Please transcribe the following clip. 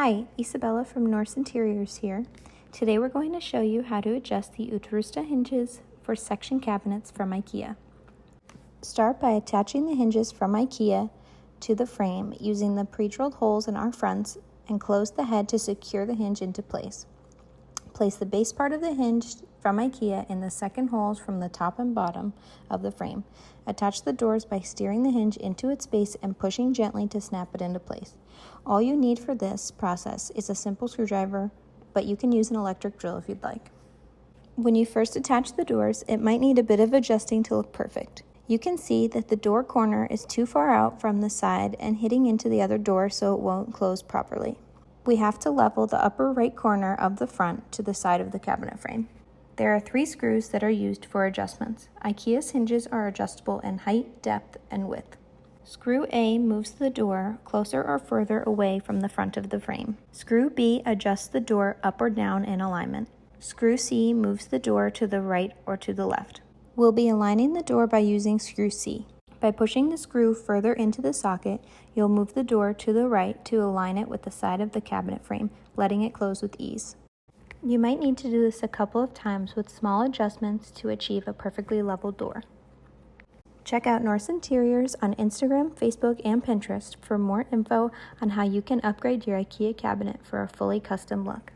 Hi, Isabella from Norse Interiors here. Today we're going to show you how to adjust the Utrusta hinges for section cabinets from IKEA. Start by attaching the hinges from IKEA to the frame using the pre-drilled holes in our fronts and close the head to secure the hinge into place. Place the base part of the hinge from IKEA in the second holes from the top and bottom of the frame. Attach the doors by steering the hinge into its base and pushing gently to snap it into place. All you need for this process is a simple screwdriver, but you can use an electric drill if you'd like. When you first attach the doors, it might need a bit of adjusting to look perfect. You can see that the door corner is too far out from the side and hitting into the other door, so it won't close properly. We have to level the upper right corner of the front to the side of the cabinet frame. There are 3 screws that are used for adjustments. IKEA's hinges are adjustable in height, depth, and width. Screw A moves the door closer or further away from the front of the frame. Screw B adjusts the door up or down in alignment. Screw C moves the door to the right or to the left. We'll be aligning the door by using screw C. By pushing the screw further into the socket, you'll move the door to the right to align it with the side of the cabinet frame, letting it close with ease. You might need to do this a couple of times with small adjustments to achieve a perfectly level door. Check out Norse Interiors on Instagram, Facebook, and Pinterest for more info on how you can upgrade your IKEA cabinet for a fully custom look.